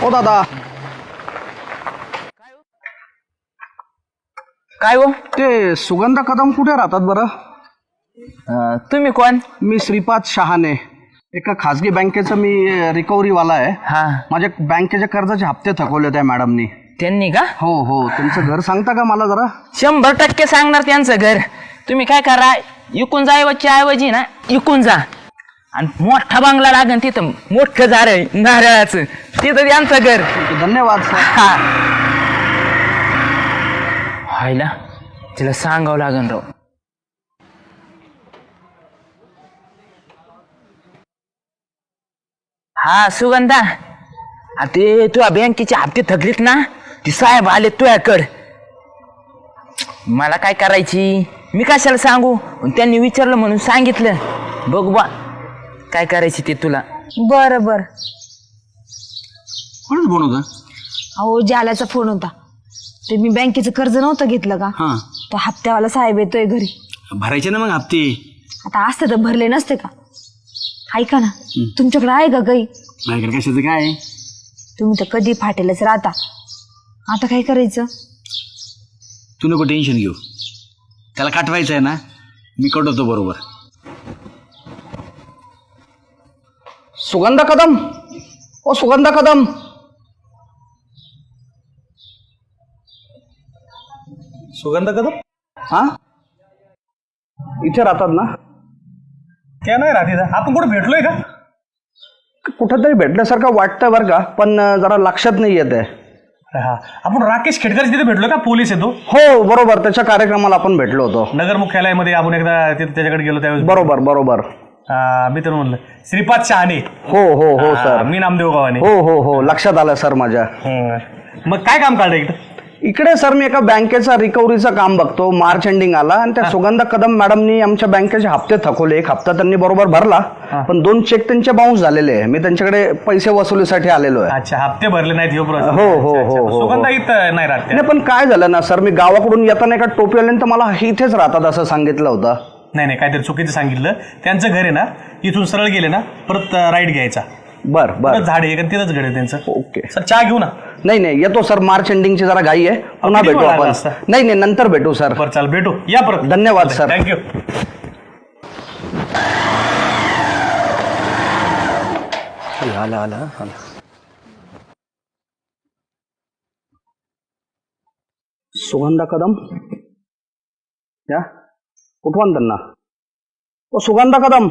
ओ दादा. काय हो? ते सुगंधा कदम कुठे राहतात बरं? तुम्ही कोण? मी श्रीपाद शहाणे, एका खासगी बँकेचा मी रिकव्हरीवाला आहे. हा, माझ्या बँकेच्या कर्जाचे हप्ते थकवले त्या मॅडमनी. त्यांनी का? हो हो. तुमचं घर सांगता का मला जरा? 100% सांगणार त्यांचं घर. तुम्ही काय करा, इकून जायच्या ऐवजी ना इकून जा आणि मोठा बंगला लागन तिथं, मोठं झाड आहे नारळाचं, तिथं त्यांचं घर. धन्यवाद सर. हा, हायला तिला सांगावं लागन राव. हा सुगंधा, ते तुझ्या बँकेचे हप्ते थकलीत ना, ती साहेब आले तुझ्याकडं. मला काय करायची, मी कशाला सांगू, त्यांनी विचारलं म्हणून सांगितलं. बघ बा काय करायची ते तुला. बरं बरं. कोणच बनवता? अहो जाल्याचा फोन होता. ते मी बँकेचं कर्ज नव्हतं घेतलं का, हां. तो हप्त्यावाला साहेब येतोय घरी. भरायचे ना मग हप्ते. आता असते तर भरले नसते का. ऐका ना, तुमच्याकडे आहे का काही? माझ्याकडे कशाचं काय? तुम्ही तर कधी फाटेलच राहता. आता काय करायचं? तू नको टेन्शन घेऊ, त्याला काटवायचं आहे ना, मी कटवतो बरोबर. सुगंधा कदम, ओ सुगंधा कदम. सुगंधा कदम हा, इथे राहतात ना? क्या नाही राहते आपण कुठे भेटलोय का? कुठंतरी भेटल्यासारखं वाटतं बरं का, पण जरा लक्षात नाही येत आहे. हा, आपण राकेश खेडकर तिथे भेटलोय का? पोलीस येतो. हो बरोबर, त्याच्या कार्यक्रमाला आपण भेटलो होतो नगर मुख्यालयामध्ये. आपण एकदा तिथे त्याच्याकडे गेलो त्यावेळेस. बरोबर बरोबर. मी तर म्हणलं श्रीपाद शहाणे. हो हो हो सर. मी नामदेव गावाने. हो हो हो, लक्षात आलं सर माझ्या. मग काय काम काढलं इकडं? इकडे सर मी एका बँकेचा रिकव्हरीचं काम बघतो. मार्च एंडिंग आला आणि त्या सुगंधा कदम मॅडमनी आमच्या बँकेचे हप्ते थकवले. एक हप्ता त्यांनी बरोबर भरला, पण 2 चेक त्यांचे बाउन्स झालेले आहे. मी त्यांच्याकडे पैसे वसुलीसाठी आलेलो आहे. अच्छा, हप्ते भरले नाहीत. हो हो हो हो. सुगंधा इथं नाही राहते. नाही, पण काय झालं ना सर, मी गावाकडून येताना एका टोपीवाल्याने तर मला इथेच राहतात असं सांगितलं होतं. नाही काहीतरी चुकीचं सांगितलं. त्यांचं घर आहे ना, इथून सरळ गेले ना, परत राईट घ्यायचा. बर बर. झाड आहे तिथंच घर आहे त्यांचं. ओके सर, चहा घेऊ ना? नाही नाही, येतो सर. मार्च एंडिंगची जरा घाई आहे, पुन्हा किती भेटू वेळ आपण. लागला असता? नाही नाही, नंतर भेटू सर. बरं चाल, भेटू. या परत. धन्यवाद सर. थँक्यू. आला आला आला. सुगंधा कदम या, कुठवान त्यांना. ओ सुगंधा कदम.